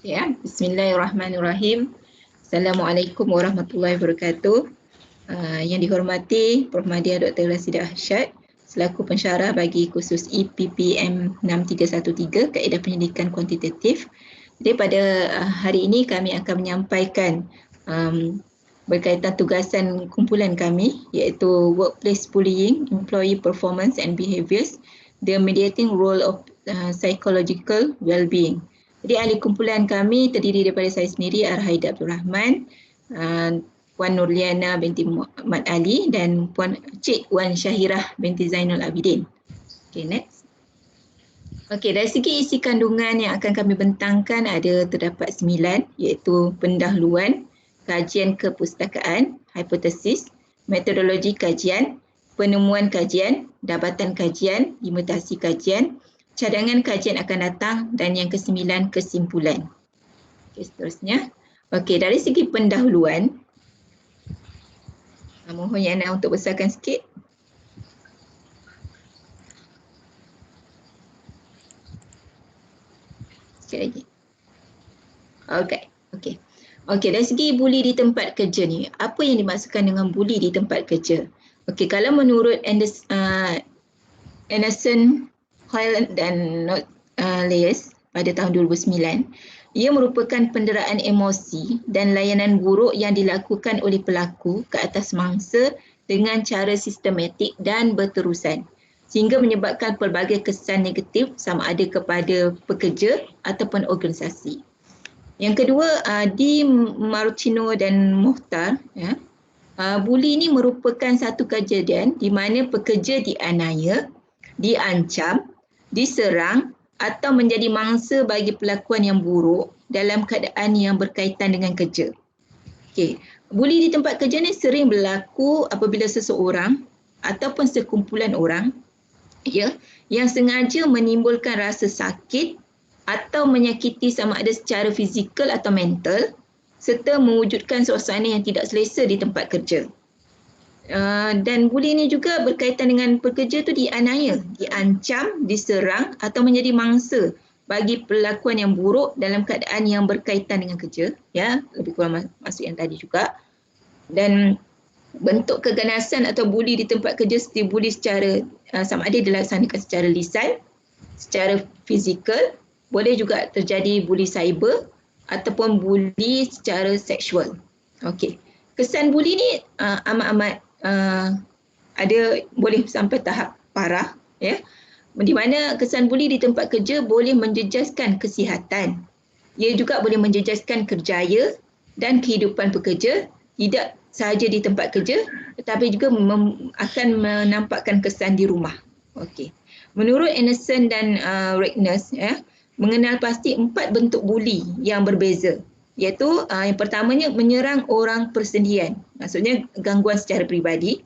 Ya, Bismillahirrahmanirrahim. Assalamualaikum warahmatullahi wabarakatuh. Yang dihormati Prof. Madya Dr. Rasidah Ahsyad selaku pensyarah bagi kursus EPPM 6313 Kaedah Pendidikan Kuantitatif. Jadi pada hari ini kami akan menyampaikan berkaitan tugasan kumpulan kami iaitu Workplace Bullying, Employee Performance and Behaviours, the Mediating Role of Psychological Wellbeing. Jadi ahli kumpulan kami terdiri daripada saya sendiri, Arhaida Abdul Rahman, Puan Nurliana binti Muhammad Ali dan Puan Cik Wan Syahirah binti Zainul Abidin. Okay, next. Okey, dari segi isi kandungan yang akan kami bentangkan terdapat 9 iaitu pendahuluan, kajian kepustakaan, hipotesis, metodologi kajian, penemuan kajian, dapatan kajian, imitasi kajian, cadangan kajian akan datang dan yang ke-9 kesimpulan. Okey, seterusnya. Okey, dari segi pendahuluan, mohon Yang Nak untuk besarkan sikit. Sikit lagi. Okey. Okey, dari segi buli di tempat kerja ni, apa yang dimaksudkan dengan buli di tempat kerja? Okey, kalau menurut Anderson, Hoyle dan Leyes pada tahun 2009, ia merupakan penderaan emosi dan layanan buruk yang dilakukan oleh pelaku ke atas mangsa dengan cara sistematik dan berterusan sehingga menyebabkan pelbagai kesan negatif sama ada kepada pekerja ataupun organisasi. Yang kedua, di Martino dan Muhtar, buli ini merupakan satu kejadian di mana pekerja dianiaya, diancam, diserang atau menjadi mangsa bagi perlakuan yang buruk dalam keadaan yang berkaitan dengan kerja. Okey, buli di tempat kerja ni sering berlaku apabila seseorang ataupun sekumpulan orang yang sengaja menimbulkan rasa sakit atau menyakiti sama ada secara fizikal atau mental serta mewujudkan suasana yang tidak selesa di tempat kerja. Dan buli ini juga berkaitan dengan pekerja tu dianiaya, diancam, diserang atau menjadi mangsa bagi perlakuan yang buruk dalam keadaan yang berkaitan dengan kerja, ya, lebih kurang masuk yang tadi juga. Dan bentuk keganasan atau buli di tempat kerja seperti buli secara sama ada dilaksanakan secara lisan, secara fizikal, boleh juga terjadi buli cyber ataupun buli secara seksual. Okey. Kesan buli ni amat-amat ada boleh sampai tahap parah, ya. Di mana kesan buli di tempat kerja boleh menjejaskan kesihatan. Ia juga boleh menjejaskan kerjaya dan kehidupan pekerja, tidak sahaja di tempat kerja tetapi juga akan menampakkan kesan di rumah. Okey. Menurut Anderson dan Regners, mengenal pasti 4 bentuk buli yang berbeza. Iaitu yang pertamanya menyerang orang persendian, maksudnya gangguan secara peribadi.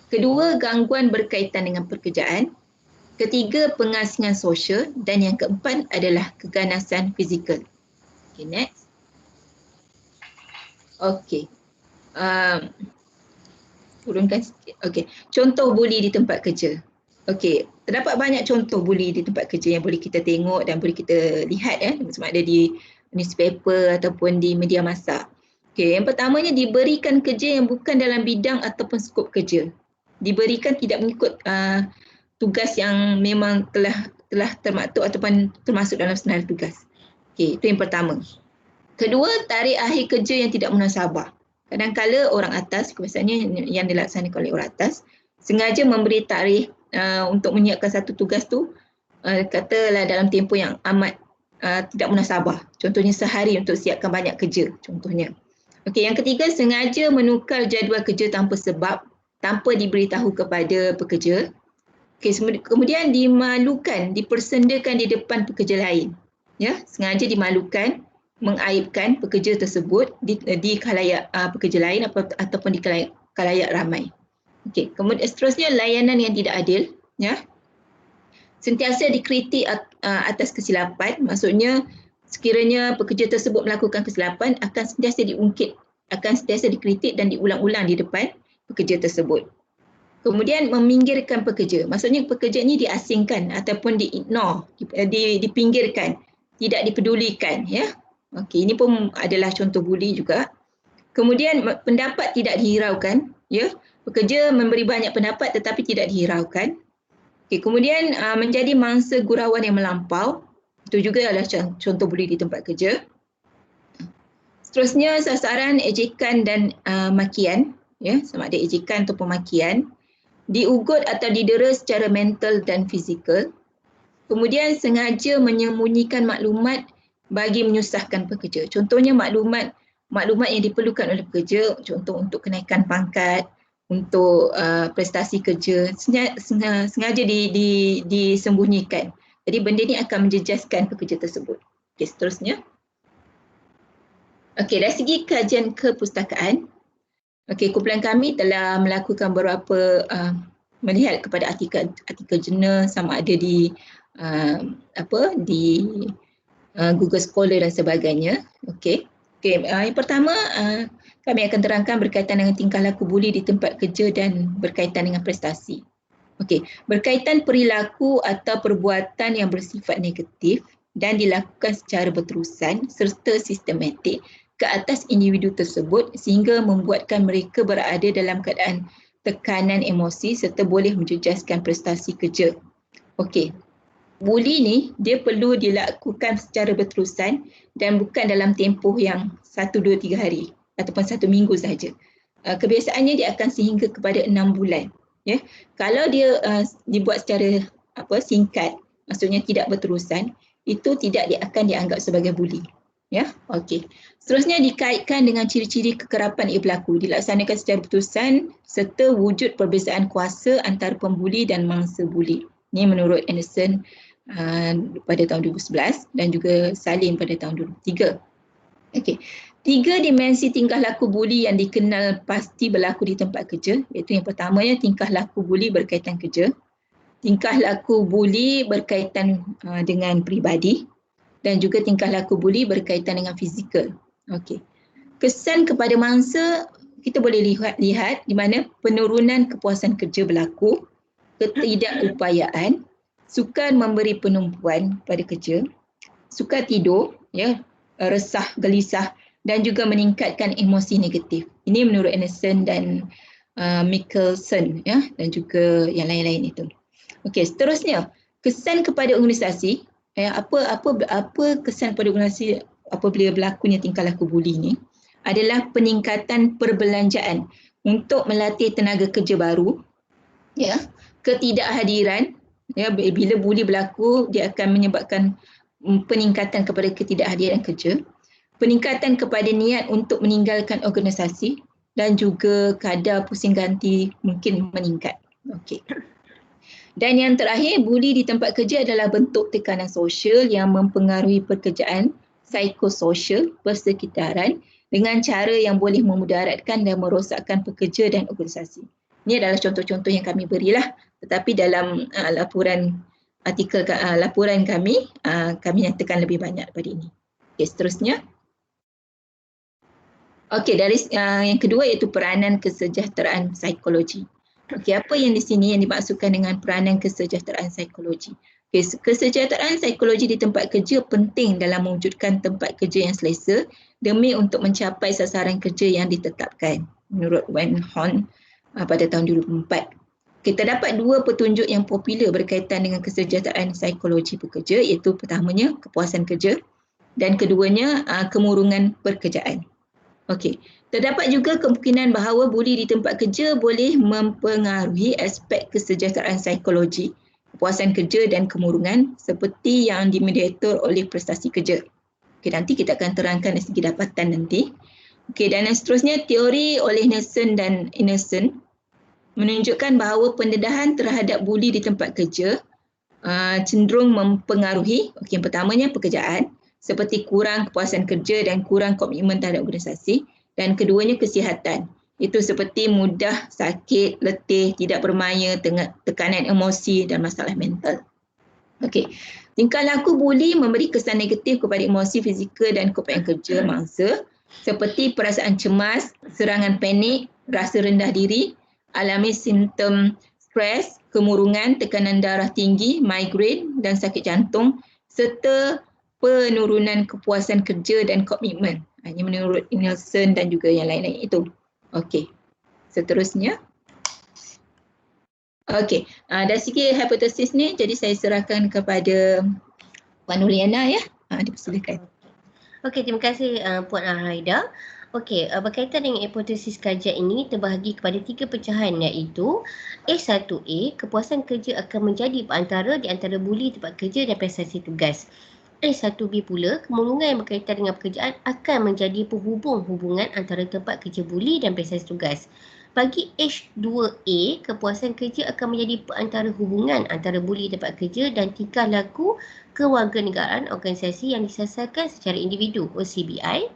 Kedua, gangguan berkaitan dengan pekerjaan. Ketiga, pengasingan sosial. Dan yang keempat adalah keganasan fizikal. Okay, next. Okey. Turunkan sikit. Okey. Contoh buli di tempat kerja. Okey, terdapat banyak contoh buli di tempat kerja yang boleh kita tengok dan boleh kita lihat, sama ada di newspaper ataupun di media massa. Okey, yang pertamanya diberikan kerja yang bukan dalam bidang ataupun skop kerja. Diberikan tidak mengikut tugas yang memang telah termaktub ataupun termasuk dalam senario tugas. Okey, itu yang pertama. Kedua, tarikh akhir kerja yang tidak munasabah. Kadang-kala orang atas, biasanya yang dilaksanakan oleh orang atas, sengaja memberi tarikh untuk menyiapkan satu tugas tu, katalah dalam tempoh yang amat tidak munasabah. Contohnya sehari untuk siapkan banyak kerja, contohnya. Okey, yang ketiga, sengaja menukar jadual kerja tanpa sebab, tanpa diberitahu kepada pekerja. Okey, kemudian dimalukan, dipersendakan di depan pekerja lain. Ya, sengaja dimalukan, mengaibkan pekerja tersebut di khalayak pekerja lain ataupun di khalayak ramai. Okey, kemudian seterusnya layanan yang tidak adil, ya. Sentiasa dikritik atas kesilapan, maksudnya sekiranya pekerja tersebut melakukan kesilapan akan sentiasa diungkit, akan sentiasa dikritik dan diulang-ulang di depan pekerja tersebut. Kemudian meminggirkan pekerja, maksudnya pekerja ini diasingkan ataupun di-ignore, dipinggirkan, tidak dipedulikan, ya. Okey, ini pun adalah contoh buli juga. Kemudian pendapat tidak dihiraukan, ya. Pekerja memberi banyak pendapat tetapi tidak dihiraukan. Okey, kemudian menjadi mangsa gurauan yang melampau. Itu juga adalah contoh buli di tempat kerja. Seterusnya sasaran ejekan dan makian, ya, sama ada ejekan atau pemakian, diugut atau didera secara mental dan fizikal. Kemudian sengaja menyembunyikan maklumat bagi menyusahkan pekerja. Contohnya maklumat yang diperlukan oleh pekerja, contoh untuk kenaikan pangkat, untuk prestasi kerja, sengaja disembunyikan. Jadi benda ni akan menjejaskan pekerja tersebut. Okey, seterusnya. Okey, dari segi kajian kepustakaan, okey, kumpulan kami telah melakukan beberapa melihat kepada artikel jurnal sama ada di Google Scholar dan sebagainya. Okey. Yang pertama kami akan terangkan berkaitan dengan tingkah laku buli di tempat kerja dan berkaitan dengan prestasi. Okey, berkaitan perilaku atau perbuatan yang bersifat negatif dan dilakukan secara berterusan serta sistematik ke atas individu tersebut sehingga membuatkan mereka berada dalam keadaan tekanan emosi serta boleh menjejaskan prestasi kerja. Okey. Buli ni dia perlu dilakukan secara berterusan dan bukan dalam tempoh yang 1, 2, 3 hari ataupun 1 minggu sahaja. Kebiasaannya dia akan sehingga kepada 6 bulan. Ya. Kalau dia dibuat secara singkat, maksudnya tidak berterusan, itu tidak akan dianggap sebagai buli. Ya, okey. Seterusnya dikaitkan dengan ciri-ciri kekerapan ia berlaku, dilaksanakan secara berterusan serta wujud perbezaan kuasa antara pembuli dan mangsa buli. Ini menurut Anderson pada tahun 2011 dan juga Salim pada tahun 2003. Okey. 3 dimensi tingkah laku buli yang dikenal pasti berlaku di tempat kerja, iaitu yang pertamanya tingkah laku buli berkaitan kerja, tingkah laku buli berkaitan dengan peribadi dan juga tingkah laku buli berkaitan dengan fizikal. Okey. Kesan kepada mangsa kita boleh lihat di mana penurunan kepuasan kerja berlaku, ketidakupayaan, sukar memberi penumpuan pada kerja, sukar tidur, ya, resah, gelisah dan juga meningkatkan emosi negatif. Ini menurut Anderson dan Mickelson, ya, dan juga yang lain-lain itu. Okey, seterusnya kesan kepada organisasi. Apa kesan pada organisasi apabila berlakunya tingkah laku buli ni adalah peningkatan perbelanjaan untuk melatih tenaga kerja baru, ya, ketidakhadiran, ya, bila buli berlaku dia akan menyebabkan peningkatan kepada ketidakhadiran kerja, peningkatan kepada niat untuk meninggalkan organisasi dan juga kadar pusing ganti mungkin meningkat. Okey. Dan yang terakhir, buli di tempat kerja adalah bentuk tekanan sosial yang mempengaruhi pekerjaan psikososial persekitaran dengan cara yang boleh memudaratkan dan merosakkan pekerja dan organisasi. Ini adalah contoh-contoh yang kami berilah, tetapi dalam laporan kami, kami nyatakan lebih banyak daripada ini. Okey, seterusnya. Okey, dari yang kedua iaitu peranan kesejahteraan psikologi. Okey, apa yang di sini yang dimaksudkan dengan peranan kesejahteraan psikologi? Okay, kesejahteraan psikologi di tempat kerja penting dalam mewujudkan tempat kerja yang selesa demi untuk mencapai sasaran kerja yang ditetapkan menurut Wen Hon pada tahun 2004. Kita dapat 2 petunjuk yang popular berkaitan dengan kesejahteraan psikologi pekerja, iaitu pertamanya kepuasan kerja dan keduanya kemurungan pekerjaan. Okey. Terdapat juga kemungkinan bahawa buli di tempat kerja boleh mempengaruhi aspek kesejahteraan psikologi, kepuasan kerja dan kemurungan seperti yang dimediator oleh prestasi kerja. Okey, nanti kita akan terangkan dari segi dapatan nanti. Okey, dan yang seterusnya teori oleh Nelson dan Anderson menunjukkan bahawa pendedahan terhadap buli di tempat kerja cenderung mempengaruhi, okey, yang pertamanya pekerjaan seperti kurang kepuasan kerja dan kurang komitmen terhadap organisasi. Dan keduanya kesihatan, itu seperti mudah sakit, letih, tidak bermaya, tekanan emosi dan masalah mental. Okey, tingkah laku buli memberi kesan negatif kepada emosi fizikal dan keupayaan kerja mangsa seperti perasaan cemas, serangan panik, rasa rendah diri, alami simptom stres, kemurungan, tekanan darah tinggi, migrain dan sakit jantung serta penurunan kepuasan kerja dan komitmen. Ini menurut Nielsen dan juga yang lain-lain itu. Okey. Seterusnya. Okey, dari segi hipotesis ni, jadi saya serahkan kepada Puan Nuliana ya. Dipersilakan. Okey, terima kasih Puan Haida. Okey, berkaitan dengan hipotesis kajian ini terbahagi kepada 3 pecahan, iaitu A1A, kepuasan kerja akan menjadi perantara di antara buli tempat kerja dan prestasi tugas. A1B pula, kemurungan yang berkaitan dengan pekerjaan akan menjadi penghubung hubungan antara tempat kerja buli dan prestasi tugas. Bagi H2A, kepuasan kerja akan menjadi perantara hubungan antara buli tempat kerja dan tingkah laku kewarganegaraan organisasi yang disasarkan secara individu (OCBI).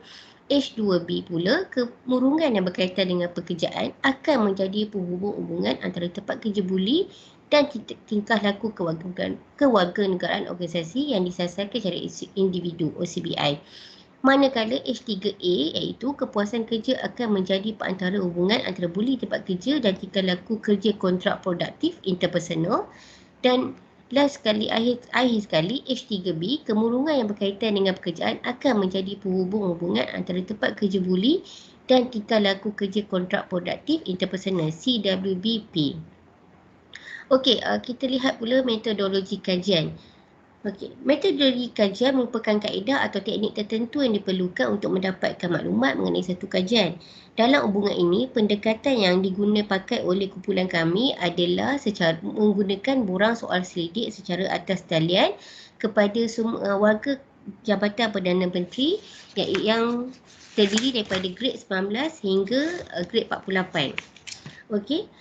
H2B pula, kemurungan yang berkaitan dengan pekerjaan akan menjadi penghubung hubungan antara tempat kerja buli dan tingkah laku kewarganegaraan organisasi yang disasarkan secara individu (OCBI). Manakala H3A, iaitu kepuasan kerja akan menjadi perantara hubungan antara buli tempat kerja dan tingkah laku kerja kontrak produktif interpersonal. Dan last sekali, akhir sekali, H3B, kemurungan yang berkaitan dengan pekerjaan akan menjadi penghubung hubungan antara tempat kerja buli dan tingkah laku kerja kontrak produktif interpersonal (CWBP). Okey, kita lihat pula metodologi kajian. Okey, metodologi kajian merupakan kaedah atau teknik tertentu yang diperlukan untuk mendapatkan maklumat mengenai satu kajian. Dalam hubungan ini, pendekatan yang pakai oleh kumpulan kami adalah secara menggunakan borang soal selidik secara atas talian kepada semua warga Jabatan Perdana Menteri yang terdiri daripada grade 19 hingga grade 48. Okey.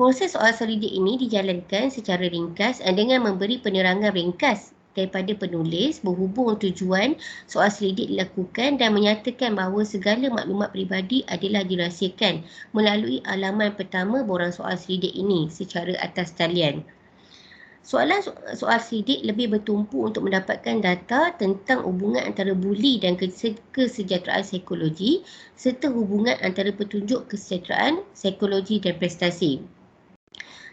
Proses soal selidik ini dijalankan secara ringkas dengan memberi penerangan ringkas daripada penulis berhubung tujuan soal selidik dilakukan dan menyatakan bahawa segala maklumat peribadi adalah dirahsiakan melalui halaman pertama borang soal selidik ini secara atas talian. Soalan soal selidik lebih bertumpu untuk mendapatkan data tentang hubungan antara buli dan kesejahteraan psikologi serta hubungan antara petunjuk kesejahteraan, psikologi dan prestasi.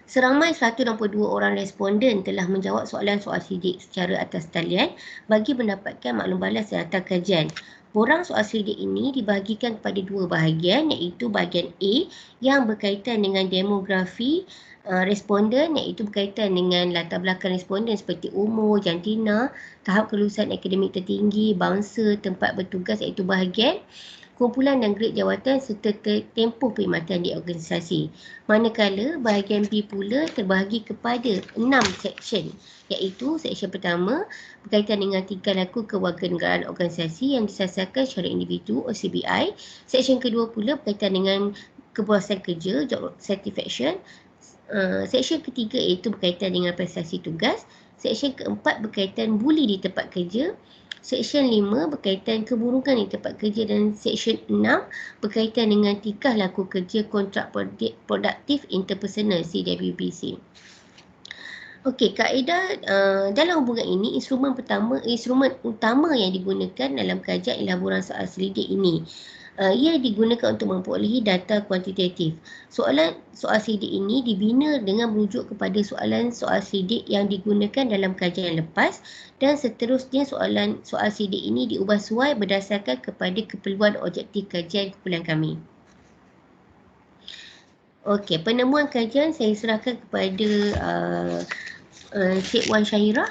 Seramai 162 orang responden telah menjawab soalan soal selidik secara atas talian bagi mendapatkan maklum balas data kajian. Borang soal selidik ini dibahagikan kepada 2 bahagian, iaitu bahagian A yang berkaitan dengan demografi responden, iaitu berkaitan dengan latar belakang responden seperti umur, jantina, tahap kelulusan akademik tertinggi, bangsa, tempat bertugas iaitu bahagian, kumpulan dan grade jawatan serta tempoh perkhidmatan di organisasi. Manakala bahagian B pula terbahagi kepada 6 seksyen, iaitu seksyen pertama berkaitan dengan tingkah laku kewarganegaraan organisasi yang disasarkan secara individu (OCBI). Seksyen kedua pula berkaitan dengan kepuasan kerja (job satisfaction). Seksyen ketiga iaitu berkaitan dengan prestasi tugas. Seksyen keempat berkaitan buli di tempat kerja. Seksyen 5 berkaitan keburukan di tempat kerja dan seksyen 6 berkaitan dengan tingkah laku kerja kontrak produktif interpersonal (CWBC). Okey, kaedah dalam hubungan ini instrumen utama yang digunakan dalam kajian ialah borang soal selidik ini. Ia digunakan untuk memperolehi data kuantitatif. Soalan soal selidik ini dibina dengan merujuk kepada soalan soal selidik yang digunakan dalam kajian lepas dan seterusnya soalan soal selidik ini diubah suai berdasarkan kepada keperluan objektif kajian kumpulan kami. Okey, penemuan kajian saya serahkan kepada Cik Wan Syahira.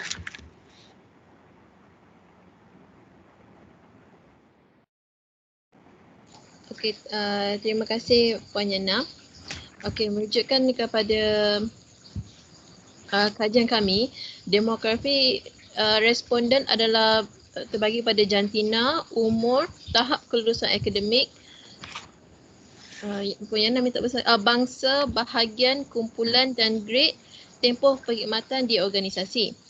Okey, terima kasih Puan Yana. Okey, merujukkan kepada kajian kami, demografi responden adalah terbagi pada jantina, umur, tahap kelulusan akademik, Puan Yana minta bangsa, bahagian, kumpulan dan grade, tempoh perkhidmatan di organisasi.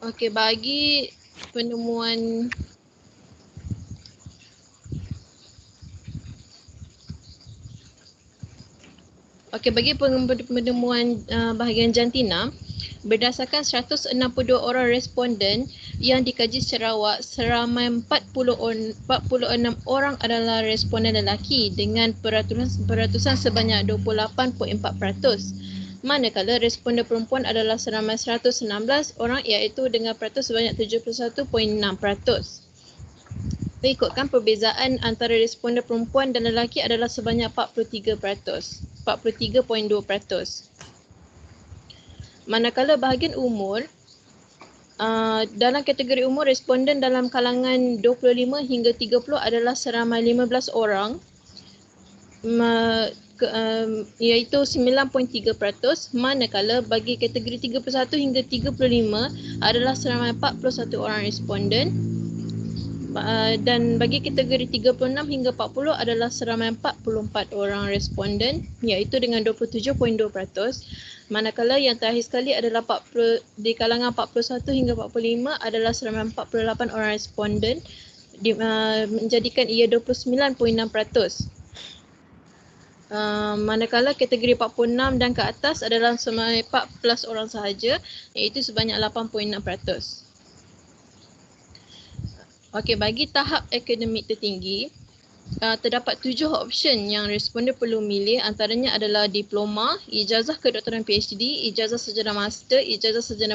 Okey, bagi penemuan bahagian jantina, berdasarkan 162 orang responden yang dikaji secara awak, seramai 46 orang adalah responden lelaki dengan peratusan sebanyak 28.4%. Manakala responden perempuan adalah seramai 116 orang iaitu dengan peratus sebanyak 71.6%. Ikutkan perbezaan antara responden perempuan dan lelaki adalah sebanyak 43%, 43.2%. Manakala bahagian umur, dalam kategori umur, responden dalam kalangan 25 hingga 30 adalah seramai 15 orang, iaitu 9.3%, manakala bagi kategori 31 hingga 35 adalah seramai 41 orang responden, dan bagi kategori 36 hingga 40 adalah seramai 44 orang responden, iaitu dengan 27.2%. Manakala yang terakhir sekali adalah di kalangan 41 hingga 45 adalah seramai 48 orang responden, menjadikan ia 29.6%. Manakala kategori 46 dan ke atas adalah seramai 14 orang sahaja, iaitu sebanyak 8.6%. Okey, bagi tahap akademik tertinggi, terdapat 7 option yang responden perlu milih, antaranya adalah diploma, ijazah kedoktoran PhD, ijazah sarjana master, ijazah sarjana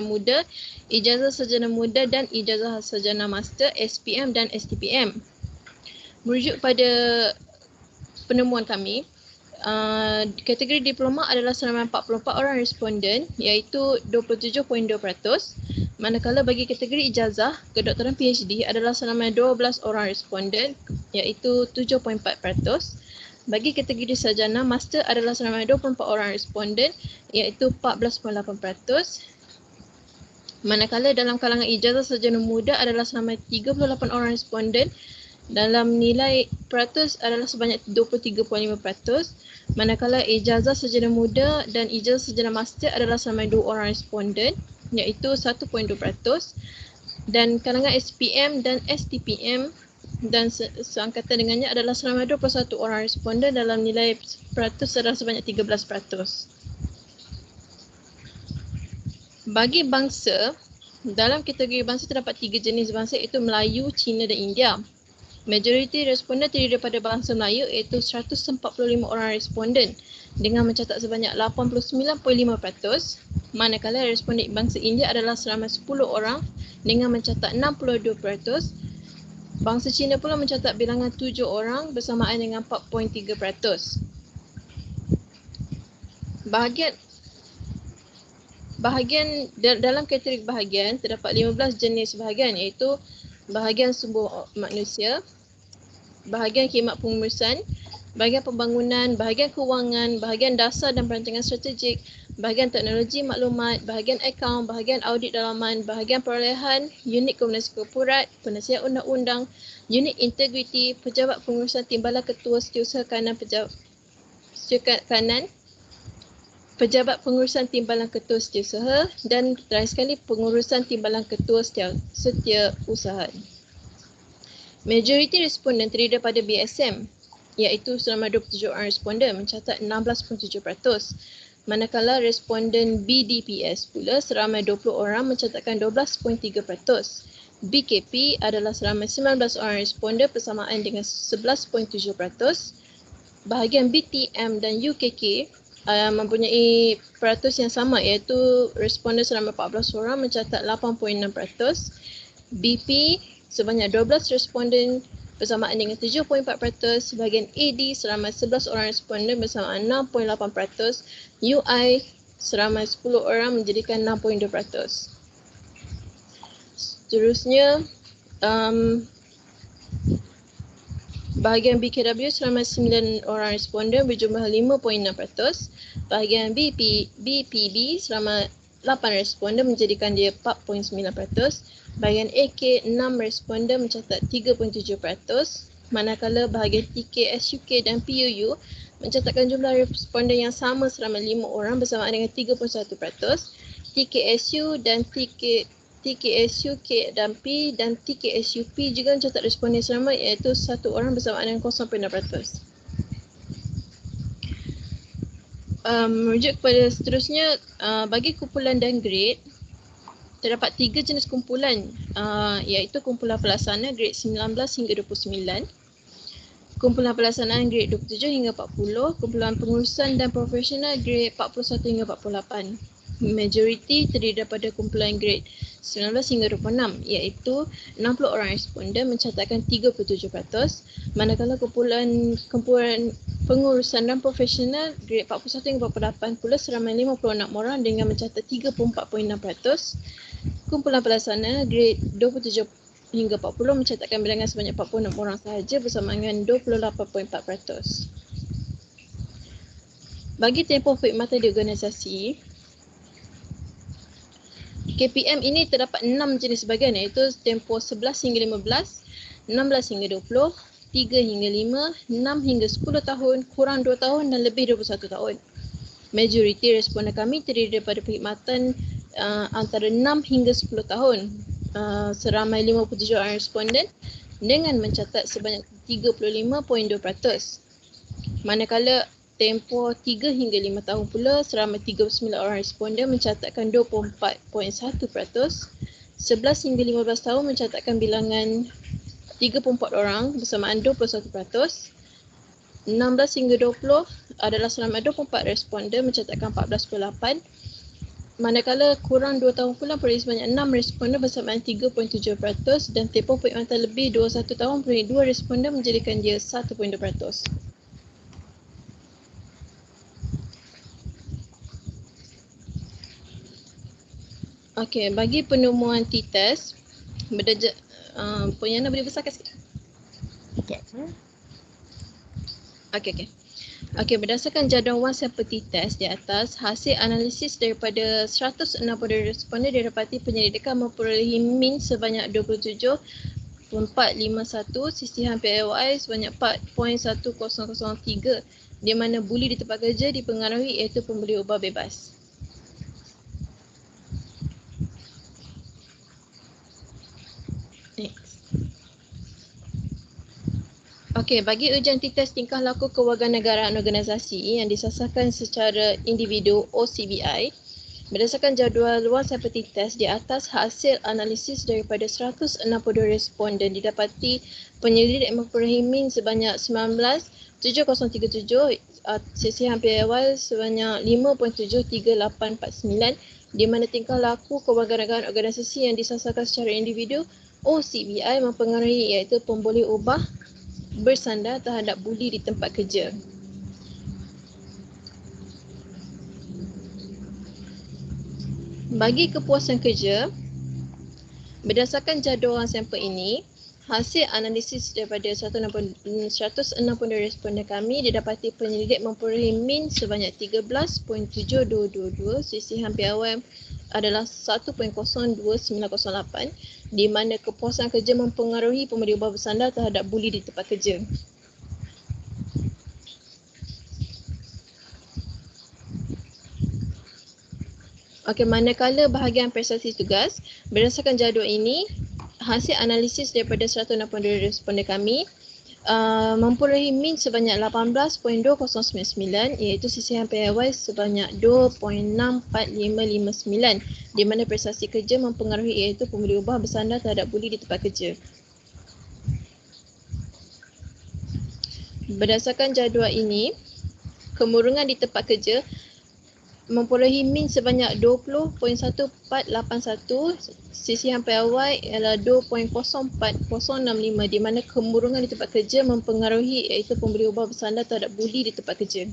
muda dan ijazah sarjana master, SPM dan STPM. Merujuk pada penemuan kami, kategori diploma adalah seramai 44 orang responden, iaitu 27.2%. Manakala bagi kategori ijazah kedoktoran PhD adalah seramai 12 orang responden, iaitu 7.4%. Bagi kategori sarjana master adalah seramai 24 orang responden, iaitu 14.8%. Manakala dalam kalangan ijazah sarjana muda adalah seramai 38 orang responden, dalam nilai peratus adalah sebanyak 23.5%. Manakala ijazah sarjana muda dan ijazah sarjana master adalah seramai 2 orang responden, iaitu 1.2%, dan kalangan SPM dan STPM dan seangkatan dengannya adalah seramai 21 orang responden, dalam nilai peratus adalah sebanyak 13%. Bagi bangsa, dalam kategori bangsa terdapat 3 jenis bangsa, iaitu Melayu, Cina dan India. Majoriti responden terdiri daripada bangsa Melayu, iaitu 145 orang responden dengan mencatat sebanyak 89.5%, manakala responden bangsa India adalah seramai 10 orang dengan mencatat 62%. Bangsa Cina pula mencatat bilangan 7 orang bersamaan dengan 4.3%. Bahagian dalam kategori bahagian terdapat 15 jenis bahagian, iaitu bahagian sumber manusia, bahagian khidmat pengurusan, bahagian pembangunan, bahagian kewangan, bahagian dasar dan perancangan strategik, bahagian teknologi maklumat, bahagian akaun, bahagian audit dalaman, bahagian perolehan, unit komunikasi korporat, penasihat undang-undang, unit integriti, pejabat pengurusan timbalan ketua setiausaha pejabat pengurusan timbalan ketua setiausaha, dan terakhir sekali pengurusan timbalan ketua setiausaha. Majoriti responden terdiri daripada BSM, iaitu seramai 27 orang responden mencatat 16.7%. Manakala responden BDPS pula seramai 20 orang mencatatkan 12.3%. BKP adalah seramai 19 orang responden bersamaan dengan 11.7%. Bahagian BTM dan UKK mempunyai peratus yang sama, iaitu responden seramai 14 orang mencatat 8.6%. BP sebanyak 12 responden bersamaan dengan 7.4%, bahagian AD seramai 11 orang responden bersamaan 6.8%, UI seramai 10 orang menjadikan 6.2%. Seterusnya, bahagian BKW seramai 9 orang responden berjumlah 5.6%, bahagian BPB seramai 8 responden menjadikan dia 4.9%, bahagian AK 6 responden mencatat 3.7%, manakala bahagian TK, SUK dan PUU mencatatkan jumlah responden yang sama seramai 5 orang bersamaan dengan 3.1%. TKSU dan TKSUK dan P dan TKSUP juga mencatat responden seramai, iaitu 1 orang bersamaan dengan 0.6%. Merujuk kepada seterusnya, bagi kumpulan dan grade, terdapat 3 jenis kumpulan iaitu kumpulan pelaksana grade 19 hingga 29, kumpulan pelaksanaan grade 27 hingga 40, kumpulan pengurusan dan profesional grade 41 hingga 48. Majoriti terdiri daripada kumpulan grade 19 hingga 26 iaitu 60 orang responden mencatatkan 37%, manakala kumpulan pengurusan dan profesional grade 41 hingga 48 pula seramai 56 orang dengan mencatat 34.6%. Kumpulan pelaksana grade 27 hingga 40 mencatatkan bilangan sebanyak 46 orang sahaja bersama dengan 28.4%. Bagi tempoh perkhidmatan di organisasi, KPM ini terdapat 6 jenis bahagian iaitu tempoh 11 hingga 15, 16 hingga 20, 3 hingga 5, 6 hingga 10 tahun, kurang 2 tahun dan lebih 21 tahun. Majoriti responden kami terdiri daripada perkhidmatan antara 6 hingga 10 tahun. Seramai 57 orang responden dengan mencatat sebanyak 35.2%. Manakala tempoh 3 hingga 5 tahun pula seramai 39 orang responden mencatatkan 24.1%. 11 hingga 15 tahun mencatatkan bilangan 34 orang bersamaan 21%. 16 hingga 20 adalah seramai 24 responden mencatatkan 14.8%. Manakala kurang 2 tahun pula peroleh sebanyak 6 responden bersamaan 3.7% dan tempoh perkhidmatan lebih 21 tahun peroleh 2 responden menjadikan dia 1.2%. Okey, bagi penemuan T-test, Punyana boleh besarkan sikit? Sekejap. Okey, berdasarkan jadual sampel T-test di atas, hasil analisis daripada 160 responden didapati penyelidikan memperolehi min sebanyak 27.451, sisihan PAY sebanyak 4.1003, di mana buli di tempat kerja dipengaruhi iaitu pemberi ubah bebas. Next. Okey, bagi ujian T-test tingkah laku kewarganegaraan organisasi yang disasarkan secara individu OCBI, berdasarkan jadual luar sampel T-test di atas, hasil analisis daripada 162 responden didapati penyelidik memperolehi min sebanyak 19.7037, sisihan PAY sebanyak 5.73849, di mana tingkah laku kewarganegaraan organisasi yang disasarkan secara individu OCBI mempengaruhi iaitu pemboleh ubah bersandar terhadap buli di tempat kerja. Bagi kepuasan kerja, berdasarkan jadual sampel ini, hasil analisis daripada 160 responden kami didapati penyelidik memperolehi min sebanyak 13.7222, sisihan PAY adalah 1.02908, di mana kepuasan kerja mempengaruhi pemberi ubah bersandar terhadap buli di tempat kerja. Okey, manakala bahagian prestasi tugas, berdasarkan jadual ini, hasil analisis daripada 162 responden kami memperolehi min sebanyak 18.2099, iaitu sisihan PAY sebanyak 2.64559, di mana prestasi kerja mempengaruhi iaitu pemberi ubah bersandar terhadap buli di tempat kerja. Berdasarkan jadual ini, kemurungan di tempat kerja memperolehi min sebanyak 20.1481, sisihan PAY ialah 2.04065, di mana kemurungan di tempat kerja mempengaruhi iaitu pemberi ubah bersandar terhadap buli di tempat kerja.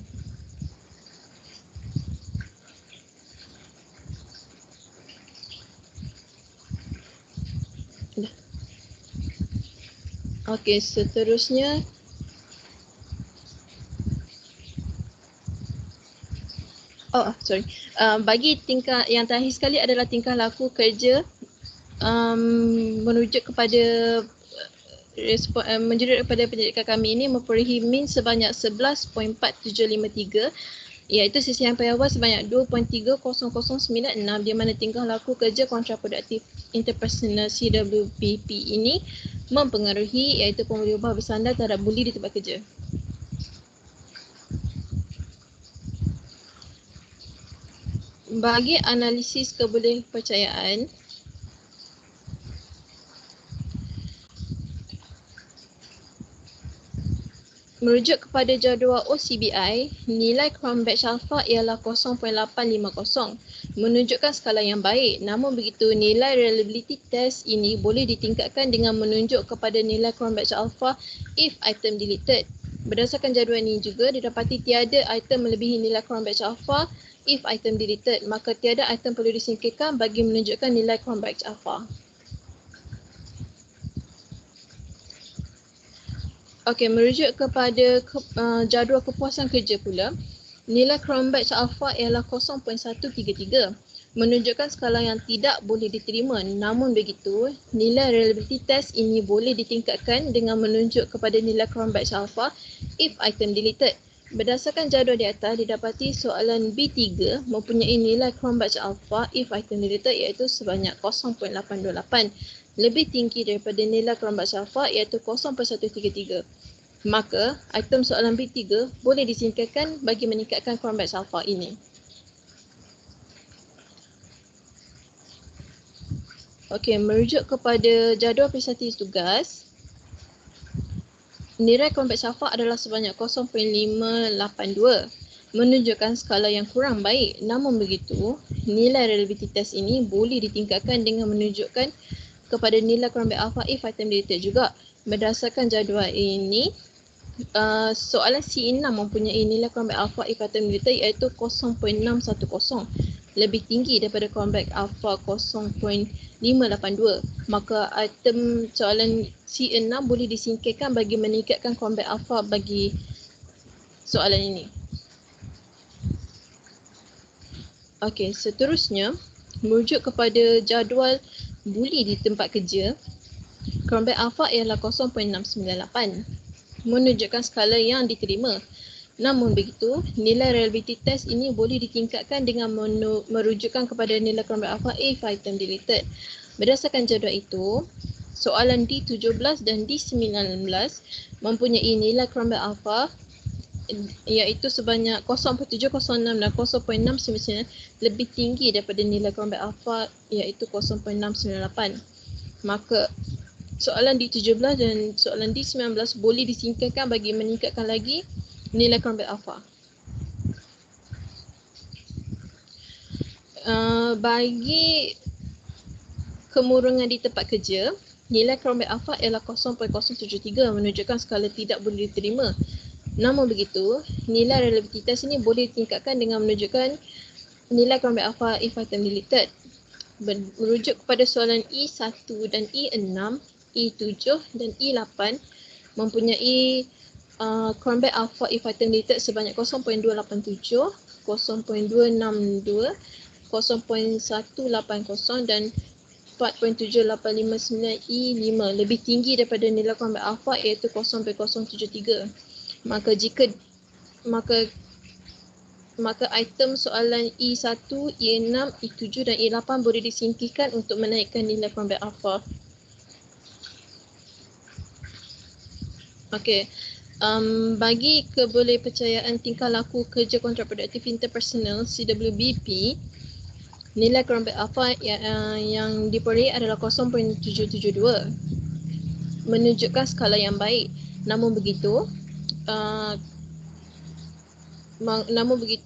Okey, seterusnya bagi tingkah yang terakhir sekali adalah tingkah laku kerja merujuk kepada menjurut kepada penyelidikan kami ini memperolehi min sebanyak 11.4753, iaitu sisihan PAY sebanyak 2.30096, di mana tingkah laku kerja kontraproduktif interpersonal CWPP ini mempengaruhi iaitu pemberi ubah bersandar terhadap buli di tempat kerja. Bagi analisis kebolehpercayaan, Merujuk kepada jadual OCBI, nilai Crown Batch Alpha ialah 0.850, menunjukkan skala yang baik. Namun begitu, nilai reliability test ini boleh ditingkatkan dengan menunjuk kepada nilai Crown Batch Alpha if item deleted. Berdasarkan jadual ini juga, didapati tiada item melebihi nilai Crown Batch Alpha if item deleted, maka tiada item perlu disingkirkan bagi menunjukkan nilai Crown Batch Alpha. Okey, merujuk kepada jadual kepuasan kerja pula, nilai Crown Batch Alpha ialah 0.133, menunjukkan skala yang tidak boleh diterima. Namun begitu, nilai reliability test ini boleh ditingkatkan dengan menunjuk kepada nilai Crown Batch Alpha if item deleted. Berdasarkan jadual di atas, didapati soalan B3 mempunyai nilai Crown Batch Alpha if item deleted iaitu sebanyak 0.828. Lebih tinggi daripada nilai Crown Batch Alpha iaitu 0.133. Maka, item soalan B3 boleh disingkirkan bagi meningkatkan Crown Batch Alpha ini. Okey, merujuk kepada jadual prestasi tugas, nilai Crown Batch Alpha adalah sebanyak 0.582, menunjukkan skala yang kurang baik. Namun begitu, nilai reliability test ini boleh ditingkatkan dengan menunjukkan kepada nilai Crown Batch Alpha if item deleted juga. Berdasarkan jadual ini, soalan C6 mempunyai nilai Crown Batch Alpha if item deleted iaitu 0.610, lebih tinggi daripada Crown Batch Alpha 0.582. Maka item soalan C6 boleh disingkirkan bagi meningkatkan Crown Batch Alpha bagi soalan ini. Okey, seterusnya merujuk kepada jadual buli di tempat kerja, Crown Batch Alpha ialah 0.698, menunjukkan skala yang diterima. Namun begitu, nilai reliability test ini boleh ditingkatkan dengan merujukkan kepada nilai Crown Batch Alpha if item deleted. Berdasarkan jadual itu, soalan D17 dan D19 mempunyai nilai Crown Batch Alpha iaitu sebanyak 0.706 dan 0.699 lebih tinggi daripada nilai Crown Batch Alpha iaitu 0.698. Maka soalan D17 dan soalan D19 boleh disingkirkan bagi meningkatkan lagi nilai Crown Batch Alpha. Bagi kemurungan di tempat kerja, nilai Crown Batch Alpha ialah 0.073, menunjukkan skala tidak boleh diterima. Namun begitu, nilai reliability test ini boleh ditingkatkan dengan menunjukkan nilai Crown Batch Alpha if item deleted. Merujuk kepada soalan E1 dan E6, E7 dan E8 mempunyai Crown Batch Alpha if item deleted sebanyak 0.287, 0.262, 0.180 dan 4.7859 E5 lebih tinggi daripada nilai Crown Batch Alpha iaitu 0.073. Maka item soalan E1, E6, E7 dan E8 boleh disingkirkan untuk menaikkan nilai Crown Batch Alpha. Okey. Bagi kebolehpercayaan tingkah laku kerja kontrak produktif interpersonal CWBP, nilai Crown Batch Alpha yang diperolehi adalah 0.772, menunjukkan skala yang baik. Namun begitu,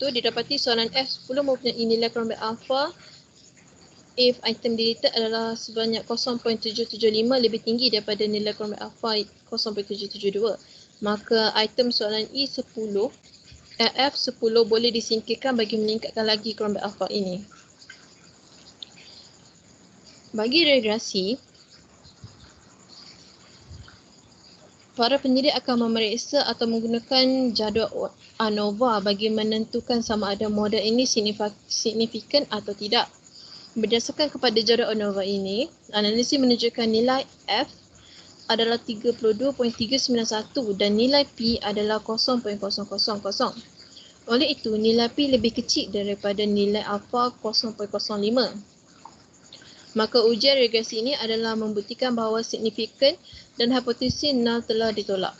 didapati soalan F10 mempunyai nilai Crown Batch Alpha if item deleted adalah sebanyak 0.775, lebih tinggi daripada nilai Crown Batch Alpha 0.772. Maka item soalan E10, F10 boleh disingkirkan bagi meningkatkan lagi Crown Batch Alpha ini. Bagi regresi, para penyidik akan memeriksa atau menggunakan jadual ANOVA bagi menentukan sama ada model ini signifikan atau tidak. Berdasarkan kepada jadual ANOVA ini, analisis menunjukkan nilai F adalah 32.391 dan nilai P adalah 0.000. Oleh itu, nilai P lebih kecil daripada nilai alpha 0.05. Maka ujian regresi ini adalah membuktikan bahawa signifikan dan hipotesis null telah ditolak.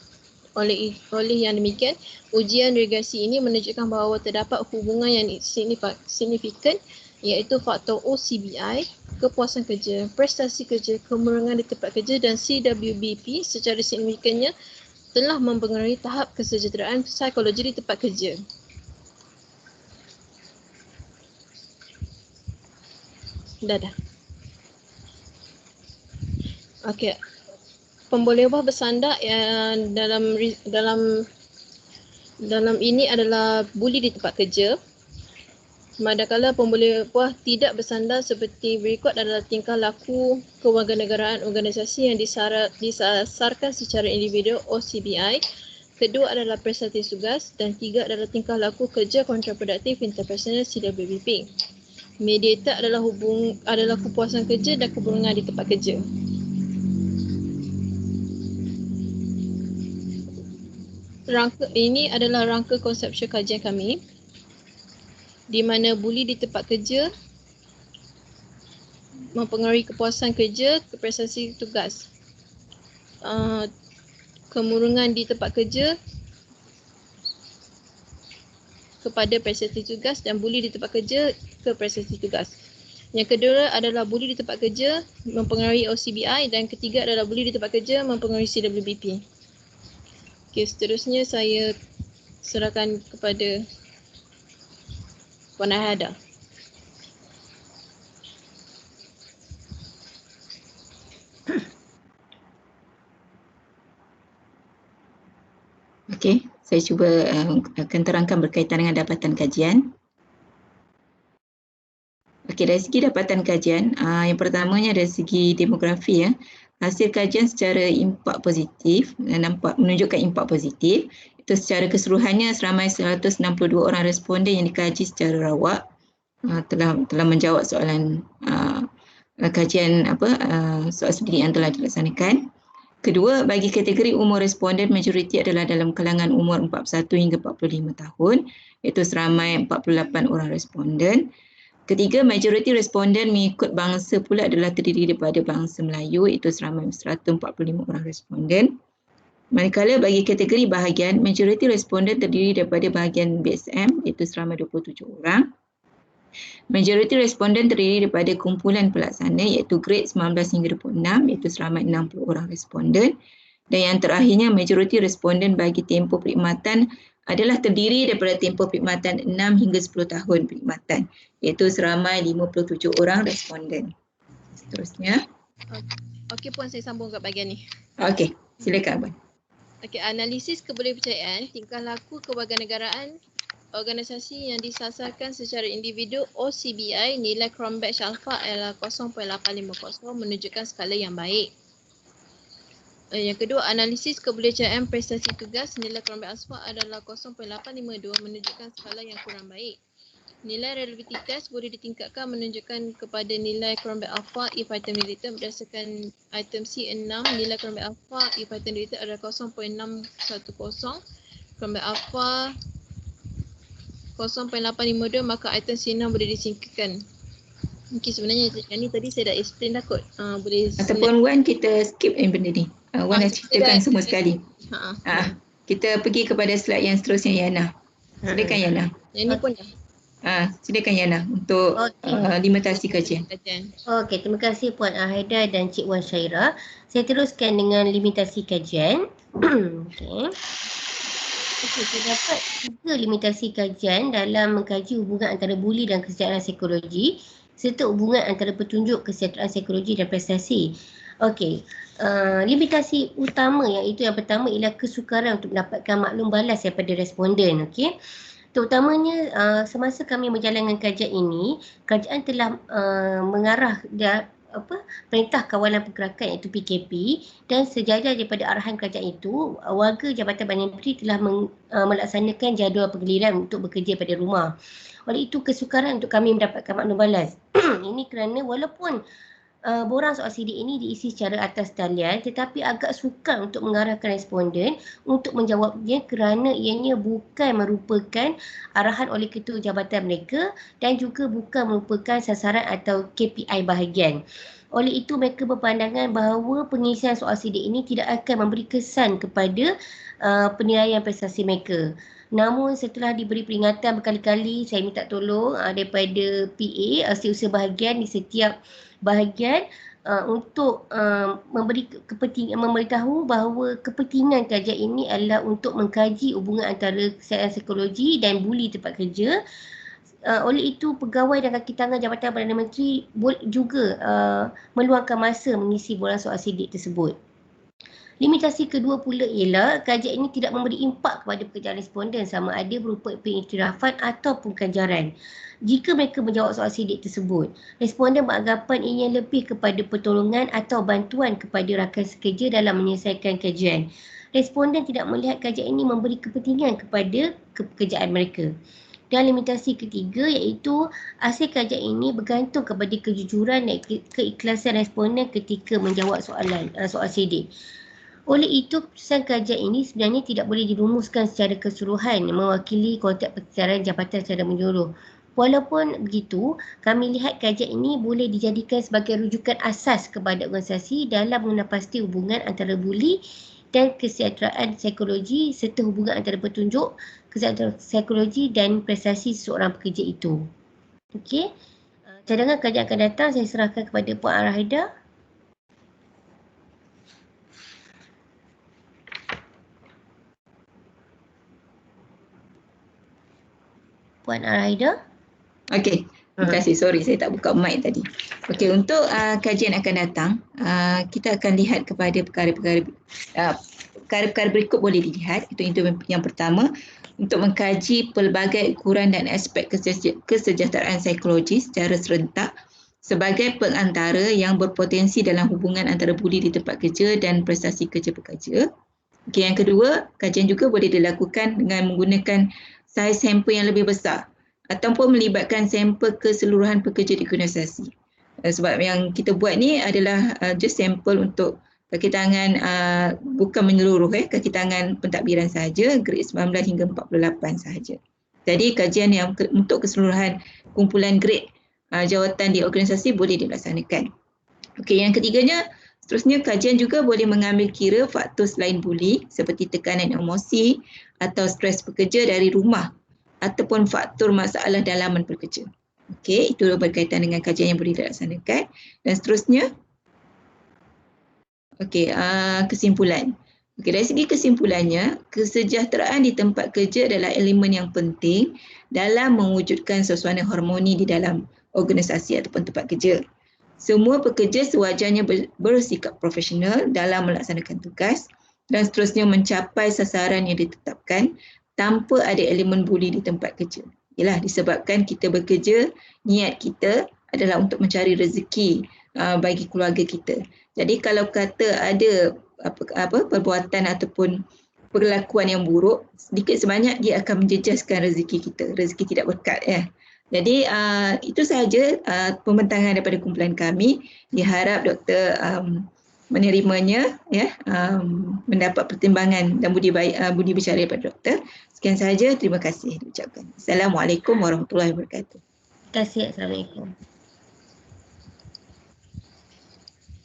Oleh yang demikian, ujian regresi ini menunjukkan bahawa terdapat hubungan yang signifikan iaitu faktor OCBI, kepuasan kerja, prestasi kerja, kemurungan di tempat kerja dan CWBP secara signifikannya telah mempengaruhi tahap kesejahteraan psikologi di tempat kerja. Dah. Okey. Pemboleh buah bersandar yang dalam ini adalah buli di tempat kerja. Manakala pemboleh buah tidak bersandar seperti berikut adalah tingkah laku kewarganegaraan organisasi yang disasarkan secara individu OCBI. Kedua adalah prestasi tugas dan tiga adalah tingkah laku kerja kontraproduktif interpersonal CWBP. Mediator adalah kepuasan kerja dan keburukan di tempat kerja. Ini adalah rangka konsepsi kajian kami, di mana buli di tempat kerja mempengaruhi kepuasan kerja, prestasi tugas. Kemurungan di tempat kerja kepada prestasi tugas dan buli di tempat kerja ke prestasi tugas. Yang kedua adalah buli di tempat kerja mempengaruhi OCBI dan ketiga adalah buli di tempat kerja mempengaruhi CWBP. Okey, seterusnya saya serahkan kepada Puan Ahada. Okey, saya cuba akan terangkan berkaitan dengan dapatan kajian. Okey, dari segi dapatan kajian, yang pertamanya dari segi demografi ya. Hasil kajian secara impak positif, menunjukkan impak positif. Itu secara keseluruhannya seramai 162 orang responden yang dikaji secara rawak telah menjawab soalan kajian soal studi yang telah dilaksanakan. Kedua, bagi kategori umur responden, majoriti adalah dalam kalangan umur 41 hingga 45 tahun, iaitu seramai 48 orang responden. Ketiga, majoriti responden mengikut bangsa pula adalah terdiri daripada bangsa Melayu, iaitu seramai 145 orang responden. Manakala bagi kategori bahagian, majoriti responden terdiri daripada bahagian BSM, iaitu seramai 27 orang. Majoriti responden terdiri daripada kumpulan pelaksana iaitu grade 19 hingga 26 iaitu seramai 60 orang responden. Dan yang terakhirnya majoriti responden bagi tempoh perkhidmatan adalah terdiri daripada tempoh perkhidmatan 6 hingga 10 tahun perkhidmatan iaitu seramai 57 orang responden. Seterusnya. Okey Puan, saya sambung kat bahagian ni. Okey, silakan Puan. Okey, analisis kebolehpercayaan tingkah laku kewarganegaraan organisasi yang disasarkan secara individu OCBI nilai Cronbach alpha adalah 0.850 menunjukkan skala yang baik. Yang kedua, analisis kebolehpercayaan prestasi tugas nilai Cronbach alpha adalah 0.852 menunjukkan skala yang kurang baik. Nilai relativitas boleh ditingkatkan menunjukkan kepada nilai Cronbach alpha if item related berdasarkan item C6 nilai Cronbach alpha if item related adalah 0.610 Cronbach alpha 0.852 maka item C6 boleh disingkirkan. Mungkin sebenarnya yang ni tadi saya dah explain dah kot. Boleh ataupun Wan kita skip benda ni. Wan dah ceritakan semua sekali. Kita pergi kepada slide yang seterusnya Yana. Silakan Yana. Yang ni pun dah. Silakan Yana untuk limitasi kajian. Okey, terima kasih Puan Ahida dan Cik Wan Syaira. Saya teruskan dengan limitasi kajian. Okey. Okey, terdapat 3 limitasi kajian dalam mengkaji hubungan antara buli dan kesejahteraan psikologi serta hubungan antara petunjuk kesejahteraan psikologi dan prestasi. Okey, limitasi utama iaitu yang pertama ialah kesukaran untuk mendapatkan maklum balas daripada responden. Okey. Terutamanya semasa kami menjalankan kajian ini, kerajaan telah mengarah Perintah Kawalan Pergerakan iaitu PKP dan sejajar daripada arahan kerajaan itu, warga Jabatan Perdana Menteri telah melaksanakan jadual penggiliran untuk bekerja pada rumah. Oleh itu kesukaran untuk kami mendapatkan maklum balas. Ini kerana walaupun borang soal sidik ini diisi secara atas talian tetapi agak sukar untuk mengarahkan responden untuk menjawabnya kerana ianya bukan merupakan arahan oleh ketua jabatan mereka dan juga bukan merupakan sasaran atau KPI bahagian. Oleh itu mereka berpandangan bahawa pengisian soal sidik ini tidak akan memberi kesan kepada penilaian prestasi mereka. Namun setelah diberi peringatan berkali-kali, saya minta tolong daripada PA, setiausaha bahagian di setiap bahagian untuk memberitahu bahawa kepentingan kajian ini adalah untuk mengkaji hubungan antara kesihatan psikologi dan buli tempat kerja. Oleh itu, pegawai dan kaki tangan Jabatan Perdana Menteri juga meluangkan masa mengisi boran soal sidik tersebut. Limitasi kedua pula ialah kajian ini tidak memberi impak kepada pekerjaan responden sama ada berupa pengiktirafan ataupun ganjaran. Jika mereka menjawab soal sidik tersebut, responden beranggapan ianya lebih kepada pertolongan atau bantuan kepada rakan sekerja dalam menyelesaikan kajian. Responden tidak melihat kajian ini memberi kepentingan kepada pekerjaan mereka. Dan limitasi ketiga iaitu hasil kajian ini bergantung kepada kejujuran dan keikhlasan responden ketika menjawab soal sidik. Oleh itu, keputusan kajian ini sebenarnya tidak boleh dirumuskan secara keseluruhan mewakili konteks pencarian jabatan secara menyeluruh. Walaupun begitu, kami lihat kajian ini boleh dijadikan sebagai rujukan asas kepada organisasi dalam mengenal hubungan antara buli dan kesejahteraan psikologi serta hubungan antara petunjuk, kesejahteraan psikologi dan prestasi seseorang pekerja itu. Okey. Cadangan kajian akan datang saya serahkan kepada Puan Arahida. Puan Arahida. Okey, terima kasih. Sorry, saya tak buka mic tadi. Okey, untuk kajian akan datang, kita akan lihat kepada perkara-perkara berikut boleh dilihat. Itu yang pertama, untuk mengkaji pelbagai ukuran dan aspek kesejahteraan psikologi secara serentak sebagai pengantara yang berpotensi dalam hubungan antara buli di tempat kerja dan prestasi kerja pekerja. Okey, yang kedua, kajian juga boleh dilakukan dengan menggunakan saiz sampel yang lebih besar ataupun melibatkan sampel keseluruhan pekerja di organisasi. Sebab yang kita buat ni adalah just sampel untuk kaki tangan bukan menyeluruh, kaki tangan pentadbiran sahaja, grade 19 hingga 48 sahaja. Jadi kajian yang untuk keseluruhan kumpulan grade jawatan di organisasi boleh dilaksanakan. Okey, yang ketiganya, seterusnya kajian juga boleh mengambil kira faktor selain buli seperti tekanan emosi atau stres pekerja dari rumah ataupun faktor masalah dalaman pekerja. Okey, itu berkaitan dengan kajian yang boleh dilaksanakan. Dan seterusnya, okey, kesimpulan. Okey, dari segi kesimpulannya, kesejahteraan di tempat kerja adalah elemen yang penting dalam mewujudkan suasana harmoni di dalam organisasi ataupun tempat kerja. Semua pekerja sewajarnya bersikap profesional dalam melaksanakan tugas dan seterusnya mencapai sasaran yang ditetapkan tanpa ada elemen buli di tempat kerja. Ialah disebabkan kita bekerja, niat kita adalah untuk mencari rezeki bagi keluarga kita. Jadi kalau kata ada perbuatan ataupun perlakuan yang buruk, sedikit sebanyak dia akan menjejaskan rezeki kita. Rezeki tidak berkat ya. Jadi itu sahaja pembentangan daripada kumpulan kami. Diharap doktor menerimanya ya, mendapat pertimbangan dan budi bicara daripada doktor. Sekian sahaja, terima kasih diucapkan. Assalamualaikum warahmatullahi wabarakatuh. Terima kasih. Assalamualaikum.